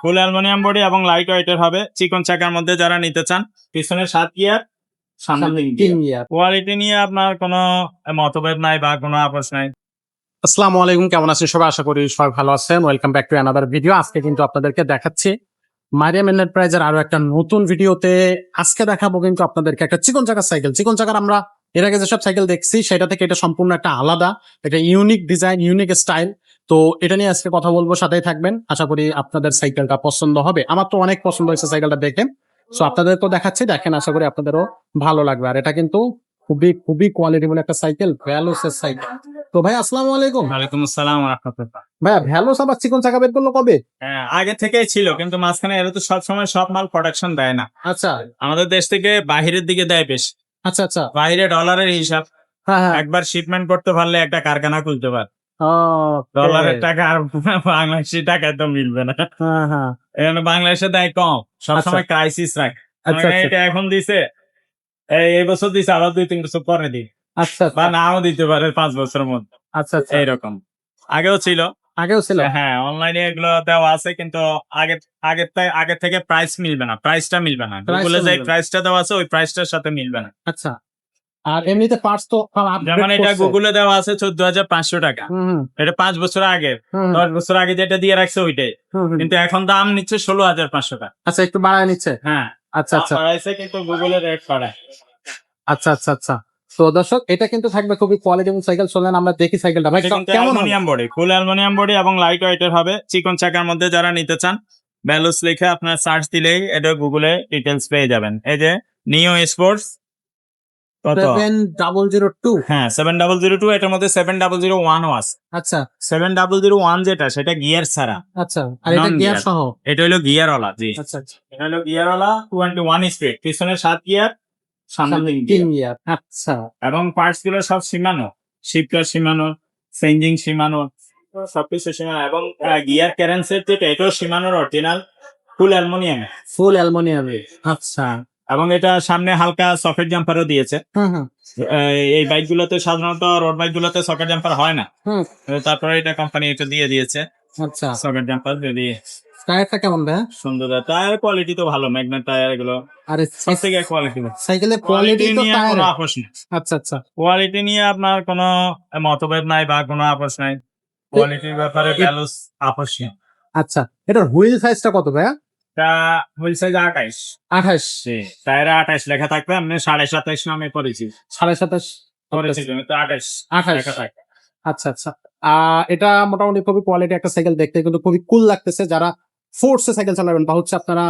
ফুল aluminium body এবং light ওয়েটের হবে, চিকন চাকার মধ্যে যারা নিতে চান। পিছনে 7 গিয়ার, সামনে 3 গিয়ার। কোয়ালিটি নিয়ে আপনার কোনো মতভেদ নাই বা কোনো আপোষ নাই। আসসালামু আলাইকুম, কেমন আছেন সবাই? আশা করি সবাই ভালো আছেন। Welcome back to another video. আজকে কিন্তু আপনাদেরকে দেখাচ্ছি মারিয়াম এন্টারপ্রাইজের আরো একটা নতুন ভিডিওতে। আজকে দেখাবো কিন্তু আপনাদেরকে একটা চিকন চাকার সাইকেল। চিকন চাকার আমরা এর আগে যেসব সাইকেল দেখছি সেটা থেকে এটা সম্পূর্ণ একটা আলাদা, একটা ইউনিক ডিজাইন, ইউনিক স্টাইল। তো এটা নিয়ে আজকে কথা বলবো, সাথেই থাকবেন। আশা করি আপনাদের সাইকেলটা পছন্দ হবে। আমার তো অনেক পছন্দ হয়েছে সাইকেলটা দেখে। সো আপনাদের তো দেখাচ্ছি, দেখেন, আশা করি আপনাদেরও ভালো লাগবে। আর এটা কিন্তু খুবই খুবই কোয়ালিটিফুল একটা সাইকেল, ভ্যালোসের সাইকেল। তো ভাই আসসালামু আলাইকুম। ওয়ালাইকুম আসসালাম ওয়া রাহমাতুল্লাহ। ভাইয়া ভ্যালোস আবার চিকন চাকা বের করলো কবে? হ্যাঁ, আগে থেকেই ছিল, কিন্তু মাঝখানে এরা তো সবসময় সব মাল প্রোডাকশন দেয় না। আচ্ছা আমাদের দেশ থেকে বাহিরের দিকে দেয় বেশি। আচ্ছা আচ্ছা। বাহিরে ডলারের হিসাব। হ্যাঁ হ্যাঁ। একবার শিপমেন্ট করতে পারলে একটা কারখানা খুলতে পারে। ওকে। ডলারের টাকা আর বাংলাদেশি টাকা তো মিলবে না। হ্যাঁ হ্যাঁ। এখানে বাংলাদেশে দেয় কম, সবসময় ক্রাইসিস রাখে। আচ্ছা আচ্ছা। এটা এখন দিছে, এই বছর দিছে, আবার 2-3 বছর পরে দিই, আচ্ছা বা নাও দিতে পারে 5 বছরের মধ্যে। আচ্ছা আচ্ছা। এইরকম আগেও ছিল। আগেও ছিল। হ্যাঁ, অনলাইনে এগুলো দেওয়া আছে, কিন্তু আগে থেকে প্রাইস মিলবে না, প্রাইসটা মিলবে না। গুগলে যে প্রাইসটা দেওয়া আছে ওই প্রাইসটার সাথে মিলবে না। আচ্ছা। আর এমনিতে পার্টস তো যেমন এটা গুগলে দেওয়া আছে 14,500 টাকা, এটা 5 বছর আগে, 10 বছর আগে যেটা দিয়ে রাখছে ওইটাই, কিন্তু এখন দাম নিচ্ছে 16,500 টাকা। আচ্ছা, একটু বাড়ায় নিচ্ছে। হ্যাঁ, আচ্ছা আচ্ছা বাড়াইছে, কিন্তু গুগলে রেট বাড়ায়। আচ্ছা আচ্ছা আচ্ছা। তো দর্শক, এটা কিন্তু থাকবে খুবই কোয়ালিটিফুল সাইকেল। চলেন আমরা দেখি সাইকেলটা। ভাই কেমন হবে? অ্যালুমিনিয়াম বডি, ফুল অ্যালুমিনিয়াম বডি এবং লাইট ওয়েটের হবে, চিকন চাকার মধ্যে যারা নিতে চান। ভ্যালুস লিখে আপনার সার্চ দিলেই এটা গুগলে ডিটেলস পেয়ে যাবেন। এই যে নিও স্পোর্টস, কত? 7002। হ্যাঁ, 7002। এটার মধ্যে 7001 ও আছে। আচ্ছা 7001 যেটা, সেটা গিয়ার ছাড়া। আচ্ছা। আর এটা Non-gear। গিয়ার সহ? এটা হলো গিয়ারওয়ালা। জি, আচ্ছা আচ্ছা। এটা হলো গিয়ারওয়ালা, 21 স্পিড, পিছনে 7 গিয়ার, সামনে 3 তিন গিয়ার। গিয়ার। আচ্ছা এবং পার্টস গুলো সব সীমানো, শিফটার সীমানো, চেঞ্জিং সীমানো, সবকিছু সীমানো। এবং গিয়ার ক্যারেন্সের যেটা, এটাও সীমানোর অরিজিনাল, ফুল অ্যালুমিনিয়াম। ফুল অ্যালুমিনিয়ামে। আচ্ছা। এবং এটা সামনে হালকা সকেট জাম্পারও দিয়েছে। হুম হুম এই বাইক গুলোতে সাধারণত, রোড বাইক গুলোতে সকেট জাম্পার হয় না, হুম। তারপরে এটা কোম্পানি এটা দিয়ে দিয়েছে আচ্ছা। Socket jumper. যদি টায়ারটা কেমন ভাই? সুন্দর, টায়ার কোয়ালিটি তো ভালো, ম্যাগনেট টায়ার এগুলো আর সব থেকে কোয়ালিটি। সাইকেলের কোয়ালিটি তো নিয়ে টায়ার। কোনো আপোষ নেই। আচ্ছা আচ্ছা। কোয়ালিটি নিয়ে আপনার কোনো মতভেদ নাই বা কোনো আপোষ নাই। কোয়ালিটির ব্যাপারে ভ্যালুস আপোষ নেই। আচ্ছা, এটার হুইল সাইজটা কত ভাইয়া? টা হুইল সাইজ 28। 28। টায়ারে 28 লেখা থাকবে, আমি 27.5 নামে করেছি। 27.5 করেছি তুমি তো 28 লেখা থাকবে। আচ্ছা আচ্ছা। এটা মোটামুটি খুবই কোয়ালিটি একটা সাইকেল, দেখতে কিন্তু খুবই কুল লাগতেছে। যারা ফোর্সে সাইকেল চালাবেন বা হচ্ছে আপনারা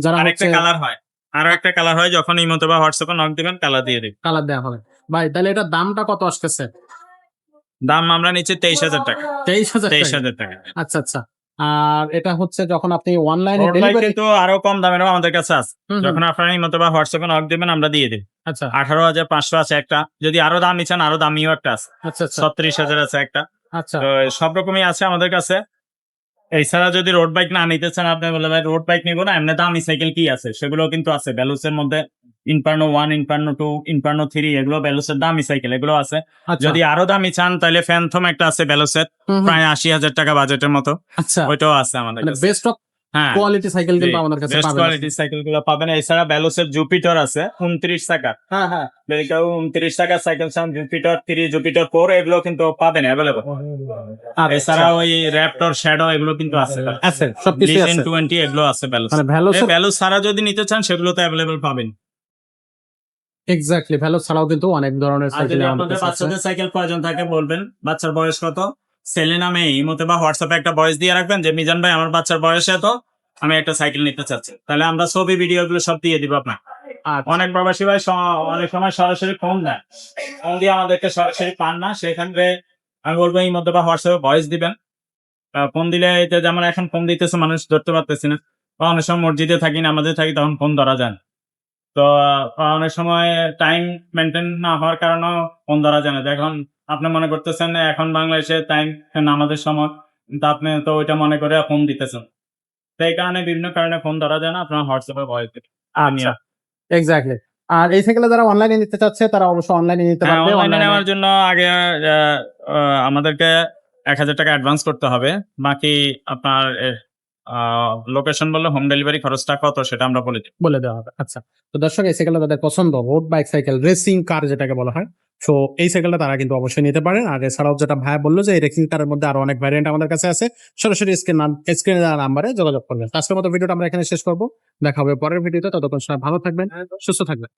যারা আরেকটা কালার হয়, আরো একটা কালার হয়, যখন ইমোতে বা হোয়াটসঅ্যাপে নক দিবেন কালার দিয়ে দিবেন। কালার দেওয়া হবে। ভাই তাহলে এটার দামটা কত আসতেছে? দাম আমরা নিচ্ছি 23,000 টাকা। 23,000 টাকা। 23,000 টাকা। আচ্ছা আচ্ছা। আর এটা হচ্ছে যখন আপনি অনলাইনে রোড বাইক ডেলিভারি। কিন্তু আরো কম দামেরও আমাদের কাছে আছে। যখন আপনারা ইমোতে বা হোয়াটসঅ্যাপে নক দিবেন আমরা দিয়ে দিই। আচ্ছা 18,500 আছে একটা, যদি আরো দাম নিচ্ছেন আরো দামিও একটা আছে, আচ্ছা আচ্ছা 36,000 আছে একটা। আচ্ছা। তো সব রকমই আছে আমাদের কাছে। এছাড়া যদি রোড বাইক না নিতে চান, আপনি বলে ভাই রোড বাইক নিবো না, এমনি দামি সাইকেল কি আছে, সেগুলো কিন্তু আছে ভ্যালুসের মধ্যে। ইনফার্নো 1, ইনফার্নো 2, ইনফার্নো 3, এগুলো ভ্যালুসের দামি সাইকেল, এগুলো আছে। যদি আরো দামি চান তাহলে ফ্যান্থম একটা আছে ভ্যালুসের, প্রায় 80,000 টাকা বাজেটের মতো। আচ্ছা, ওইটাও আছে আমাদের কাছে। বেস্ট অফ হ্যাঁ, কোয়ালিটি সাইকেল কিন্তু আমাদের কাছে বেস্ট পাবেন। কোয়ালিটির সাইকেল গুলো পাবেন। এছাড়া ভ্যালুসের জুপিটার আছে 29 টাকা। হ্যাঁ হ্যাঁ। যদি কেউ 29 টাকার সাইকেল চান, জুপিটার 3, জুপিটার 4, এগুলো কিন্তু পাবেন অ্যাভেলেবল। আর এছাড়া ওই র্যাপটর, শ্যাডো, এগুলো কিন্তু আছে, সবকিছু আছে। 20 এগুলো আছে ভ্যালুস। মানে ভ্যালুস ছাড়া যদি নিতে চান সেগুলো তো অ্যাভেলেবল পাবেন। এক্স্যাক্টলি, ভ্যালু ছাড়াও কিন্তু অনেক ধরনের আর সাইকেল যদি আমাদের আপনাদের কাছে আছে। বাচ্চাদের সাইকেল প্রয়োজন থাকে বলবেন। বাচ্চার বয়স কত, সেলে নামে ইমোতে বা হোয়াটসঅ্যাপে একটা বয়স দিয়ে রাখবেন যে মিজান ভাই আমার বাচ্চার বয়স এত, আমি একটা সাইকেল নিতে চাচ্ছি, তাহলে আমরা ছবি ভিডিও গুলো সব দিয়ে দিব আপনার। অনেক প্রবাসী ভাই অনেক সময় সরাসরি ফোন দেয়, ফোন দিয়ে আমাদেরকে সরাসরি পান না, সেখানে আমি বলবো এই মধ্যে বা হোয়াটসঅ্যাপে ভয়েস দিবেন। ফোন দিলে যেমন এখন ফোন দিতেছে মানুষ ধরতে পারতেছি না, বা অনেক সময় মসজিদে থাকি না আমাদের থাকি, তখন ফোন ধরা যায় না। তো অনেক সময় টাইম মেনটেন না হওয়ার কারণেও ফোন ধরা যায় না। এখন আপনি মনে করতেছেন এখন বাংলাদেশে টাইম আমাদের সময়, কিন্তু আপনি তো ওইটা মনে করে ফোন দিতেছেন, তো এই কারণে বিভিন্ন কারণে ফোন ধরা যায় না। আপনার হোয়াটসঅ্যাপে ভয়েস দিন। আচ্ছা, এক্স্যাক্টলি। আর এই সাইকেলে যারা অনলাইনে নিতে চাচ্ছে তারা অবশ্যই অনলাইনে নিতে পারবে। অনলাইনে নেওয়ার জন্য আগে আমাদেরকে 1,000 টাকা অ্যাডভান্স করতে হবে, বাকি আপনার লোকেশন বললে হোম ডেলিভারি খরচটা কত সেটা আমরা বলে দিই। বলে দেওয়া হবে। আচ্ছা, তো দর্শক এই সাইকেলটা তাদের পছন্দ, road bike cycle, racing car যেটাকে বলা হয়। সো এই সাইকেলটা তারা কিন্তু অবশ্যই নিতে পারেন। আর এছাড়াও যেটা ভাইয়া বললো যে এই রেসিং কারের মধ্যে আরো অনেক ভ্যারিয়েন্ট আমাদের কাছে আছে। সরাসরি স্ক্রিনে দেওয়া নাম্বারে যোগাযোগ করবেন। আজকের মতো ভিডিওটা আমরা এখানে শেষ করবো। দেখা হবে পরের ভিডিওতে। ততক্ষণ সবাই ভালো থাকবেন, সুস্থ থাকবেন।